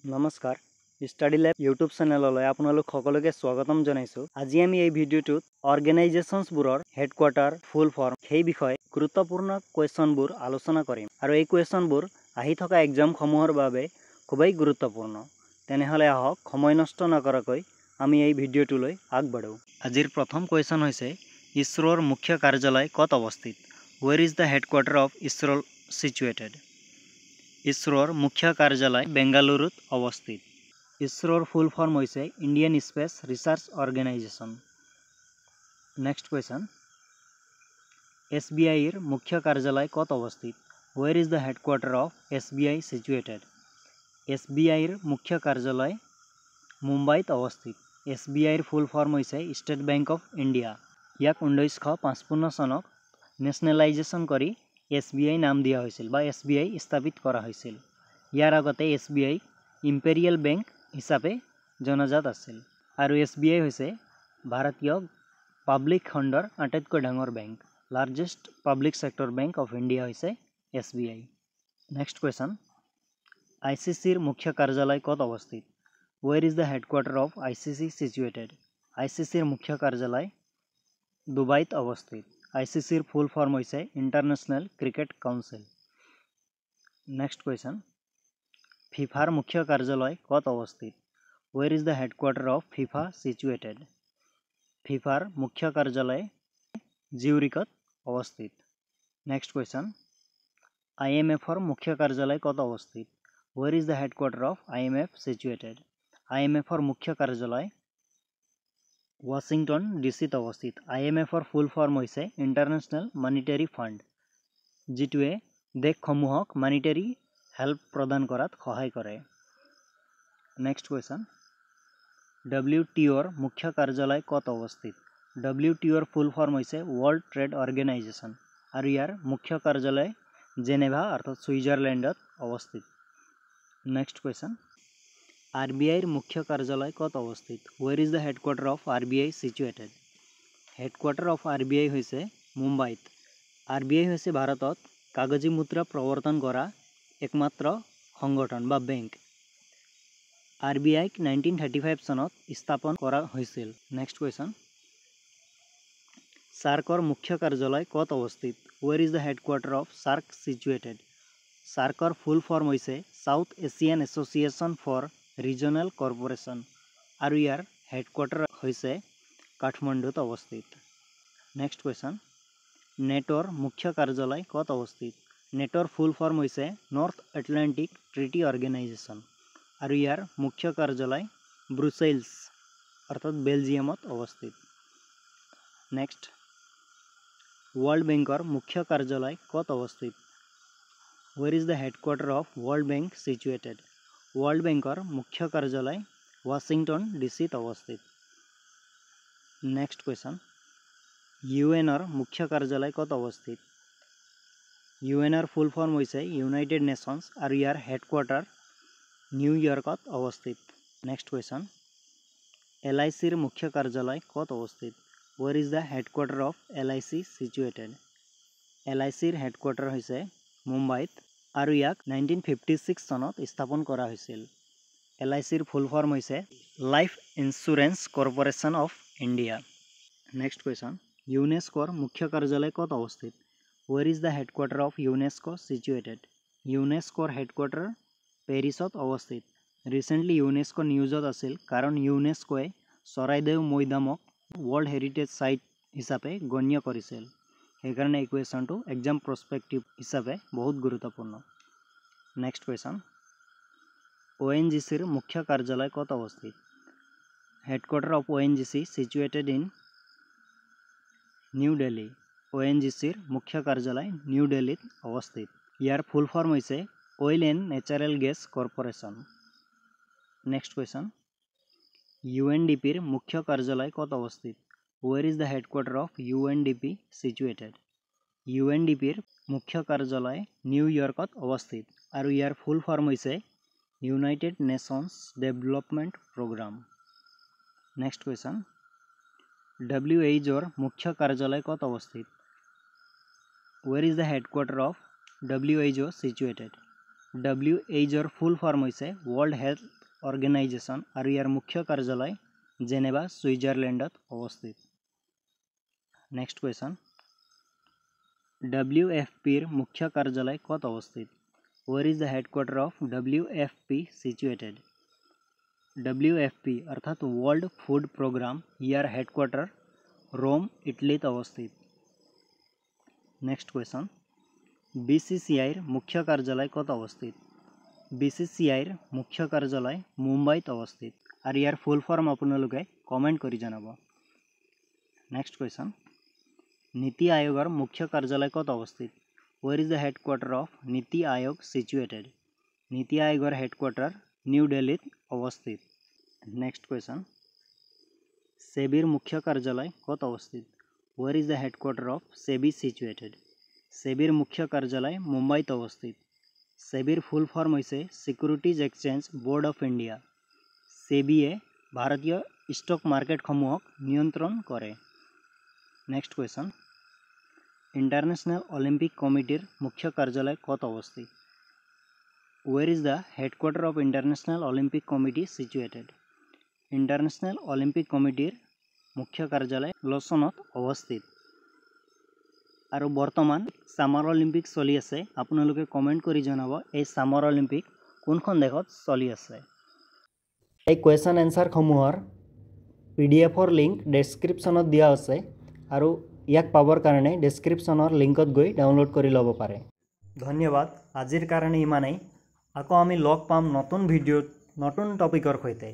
নমস্কাৰ ষ্টাডি লেব ইউটিউব চেনেললৈ আপোনালোক সকলোকে স্বাগতম জনাইছোঁ। আজি আমি এই ভিডিঅ'টোত অৰ্গেনাইজেশ্যনছবোৰৰ হেডকোৱাৰ্টাৰ ফুল ফৰ্ম সেই বিষয়ে গুৰুত্বপূৰ্ণ কুৱেশ্যনবোৰ আলোচনা কৰিম আৰু এই কুৱেশ্যনবোৰ আহি থকা এক্সামসমূহৰ বাবে খুবেই গুৰুত্বপূৰ্ণ। তেনেহ'লে আহক সময় নষ্ট নকৰাকৈ আমি এই ভিডিঅ'টোলৈ আগবাঢ়োঁ। আজিৰ প্ৰথম কুৱেশ্যন হৈছে ইছৰোৰ মুখ্য কাৰ্যালয় ক'ত অৱস্থিত? Where is the headquarter of ISRO situated? ইছৰোৰ মুখ্য কাৰ্যালয় বেংগালুৰুত অৱস্থিত। ইছৰোৰ ফুল ফৰ্ম হৈছে Indian Space Research Organisation. Next question, SBIৰ মুখ্য কাৰ্যালয় ক'ত অৱস্থিত? Where is the headquarter of SBI situated? SBIৰ মুখ্য কাৰ্যালয় মুম্বাইত অৱস্থিত। SBIৰ ফুল ফৰ্ম হৈছে ষ্টেট বেংক অফ ইণ্ডিয়া। ইয়াক 1955 চনত নেশ্যনেলাইজেশ্যন কৰি SBI নাম দিয়া হৈছিল বা SBI স্থাপিত কৰা হৈছিল। ইয়াৰ আগতে SBI ইম্পেৰিয়েল বেংক হিচাপে জনাজাত আছিল আৰু SBI হৈছে ভাৰতীয় পাব্লিক খণ্ডৰ আটাইতকৈ ডাঙৰ bank. Largest public sector bank of India হৈছে SBI। নেক্সট কুৱেশ্যন, ICCৰ মুখ্য কাৰ্যালয় ক'ত অৱস্থিত? Where is the headquarter of ICC situated? ICCৰ মুখ্য কাৰ্যালয় ডুবাইত অৱস্থিত। ICCৰ ফুল ফৰ্ম হৈছে International Cricket Council. Next question, ফিফাৰ মুখ্য কাৰ্যালয় ক'ত অৱস্থিত? Where is the headquarter of FIFA situated? ফিফাৰ মুখ্য কাৰ্যালয় জিউৰিকত অৱস্থিত। নেক্সট কুৱেশ্যন, IMFৰ মুখ্য কাৰ্যালয় ক'ত অৱস্থিত? Where is the headquarter of IMF situated? IMFৰ মুখ্য কাৰ্যালয় ৱাশ্বিংটন ডিচিত অৱস্থিত। IMFৰ ফুল ফৰ্ম হৈছে ইণ্টাৰনেশ্যনেল মনিটাৰী ফাণ্ড, যিটোৱে দেশসমূহক মনিটাৰী হেল্প প্ৰদান কৰাত সহায় কৰে। নেক্সট কুৱেশ্যন, WTOৰ মুখ্য কাৰ্যালয় ক'ত অৱস্থিত? WTOৰ ফুল ফৰ্ম হৈছে ৱৰ্ল্ড ট্ৰেড অৰ্গেনাইজেশ্যন আৰু ইয়াৰ মুখ্য কাৰ্যালয় জেনেভা অৰ্থাৎ ছুইজাৰলেণ্ডত অৱস্থিত। নেক্সট কুৱেশ্যন, RBIৰ মুখ্য কাৰ্যালয় ক'ত অৱস্থিত? Where is the headquarter of RBI situated? Headquarter of RBI হৈছে মুম্বাইত। RBI হৈছে ভাৰতত কাগজী মুদ্ৰা প্ৰৱৰ্তন কৰা একমাত্ৰ সংগঠন বা বেংক। RBIক 1935 চনত স্থাপন কৰা হৈছিল। নেক্সট কুৱেশ্যন, SAARCৰ মুখ্য কাৰ্যালয় ক'ত অৱস্থিত? Where is the headquarter of SAARC situated? SAARCৰ ফুল ফৰ্ম হৈছে South Asian Association for Regional Cooperation আৰু ইয়াৰ হেডকোৱাৰ্টাৰ হৈছে কাঠমাণ্ডুত অৱস্থিত। নেক্সট কুৱেশ্যন, নেটোৰ মুখ্য কাৰ্যালয় ক'ত অৱস্থিত? নেটোৰ ফুল ফৰ্ম হৈছে নৰ্থ এটলাণ্টিক ট্ৰিটি অৰ্গেনাইজেশ্যন আৰু ইয়াৰ মুখ্য কাৰ্যালয় ব্ৰুছেলছ অৰ্থাৎ বেলজিয়ামত অৱস্থিত। নেক্সট, ৱৰ্ল্ড বেংকৰ মুখ্য কাৰ্যালয় ক'ত অৱস্থিত? Where is the headquarter of world bank situated? World বেংকৰ মুখ্য কাৰ্যালয় ৱাশ্বিংটন ডিচিত অৱস্থিত। নেক্সট কুৱেশ্যন, UNৰ মুখ্য কাৰ্যালয় ক'ত অৱস্থিত? UNৰ ফুল ফৰ্ম হৈছে ইউনাইটেড নেশ্যনছ আৰু ইয়াৰ হেডকোৱাৰ্টাৰ নিউয়ৰ্কত অৱস্থিত। নেক্সট কুৱেশ্যন, LICৰ মুখ্য কাৰ্যালয় ক'ত অৱস্থিত? Where is the headquarter of LIC situated? LICৰ হেডকোৱাৰ্টাৰ হৈছে মুম্বাইত আৰু ইয়াক 1956 চনত স্থাপন কৰা হৈছিল। LICৰ ফুল ফৰ্ম হৈছে Life Insurance Corporation of India. Next question, ইউনেস্কোৰ মুখ্য কাৰ্যালয় ক'ত অৱস্থিত? Where is the headquarter of UNESCO situated? ইউনেস্কোৰ হেডকোৱাৰ্টাৰ পেৰিছত অৱস্থিত। ৰিচেণ্টলি ইউনেস্কো নিউজত আছিল কাৰণ ইউনেস্কোৱে চৰাইদেউ মৈদামক ৱৰ্ল্ড হেৰিটেজ চাইট হিচাপে গণ্য কৰিছিল। সেইকাৰণে এই কুৱেশ্যনটো এক্সাম প্ৰস্পেক্টিভ হিচাপে বহুত গুৰুত্বপূৰ্ণ। নেক্সট কুৱেশ্যন, ONGCৰ মুখ্য কাৰ্যালয় ক'ত অৱস্থিত? Headquarter of ONGC situated in New Delhi. ONGCৰ মুখ্য কাৰ্যালয় নিউ দিল্লীত অৱস্থিত। ইয়াৰ ফুল ফৰ্ম হৈছে Oil and Natural Gas Corporation. Next question, UNDPৰ মুখ্য কাৰ্যালয় ক'ত অৱস্থিত? Where is the headquarter of UNDP situated? UNDPৰ মুখ্য কাৰ্যালয় নিউয়ৰ্কত অৱস্থিত আৰু ইয়াৰ ফুল ফৰ্ম হৈছে United Nations Development Programme. Next question, WHOৰ মুখ্য কাৰ্যালয় ক'ত অৱস্থিত? Where is the headquarters of WHO situated? WHOৰ ফুল ফৰ্ম হৈছে ৱৰ্ল্ড হেল্থ অৰ্গেনাইজেশ্যন আৰু ইয়াৰ মুখ্য কাৰ্যালয় জেনেভা ছুইজাৰলেণ্ডত অৱস্থিত। নেক্সট কুৱেশ্যন, WFPৰ মুখ্য কাৰ্যালয় ক'ত অৱস্থিত? Where is the headquarter of WFP situated? WFP অৰ্থাৎ ৱৰ্ল্ড ফুড প্ৰগ্ৰাম, ইয়াৰ হেডকোৱাৰ্টাৰ ৰোম, ইটালীত অৱস্থিত। নেক্সট কুৱেশ্যন, BCCIৰ মুখ্য কাৰ্যালয় ক'ত অৱস্থিত? BCCIৰ মুখ্য কাৰ্যালয় মুম্বাইত অৱস্থিত আৰু ইয়াৰ ফুল ফৰ্ম আপোনালোকে কমেণ্ট কৰি জনাব। নেক্সট কুৱেশ্যন, নীতি আয়োগৰ মুখ্য কাৰ্যালয় ক'ত অৱস্থিত? Where is the headquarter of নীতি আয়োগ situated? নীতি আয়োগৰ হেডকোৱাৰ্টাৰ নিউ দিল্লীত অৱস্থিত। নেক্সট কুৱেশ্যন, সেবিৰ মুখ্য কাৰ্যালয় ক'ত অৱস্থিত? Where is the headquarter of SEBI situated? সেবিৰ মুখ্য কাৰ্যালয় মুম্বাইত অৱস্থিত। সেবিৰ ফুল ফৰ্ম হৈছে Securities Exchange Board of India. সেবিয়ে ভাৰতীয় ষ্টক মাৰ্কেটসমূহক নিয়ন্ত্ৰণ কৰে। নেক্সট কুৱেশ্যন, ইণ্টাৰনেশ্যনেল অলিম্পিক কমিটিৰ মুখ্য কাৰ্যালয় ক'ত অৱস্থিত? Where is the headquarter of International Olympic Committee situated? International Olympic কমিটিৰ মুখ্য কাৰ্যালয় লছনত অৱস্থিত। আৰু বৰ্তমান ছামাৰ অলিম্পিক চলি আছে, আপোনালোকে কমেণ্ট কৰি জনাব এই ছামাৰ অলিম্পিক কোনখন দেশত চলি আছে। এই কুৱেশ্যন এনচাৰসমূহৰ PDF-ৰ লিংক ডেছক্ৰিপশ্যনত দিয়া আছে আৰু ইয়াক পাবৰ কাৰণে ডেছক্ৰিপশ্যনৰ লিংকত গৈ ডাউনলোড কৰি ল'ব পাৰে। ধন্যবাদ, আজিৰ কাৰণে ইমানেই। আকৌ আমি লগ পাম নতুন ভিডিঅ'ত নতুন টপিকৰ সৈতে।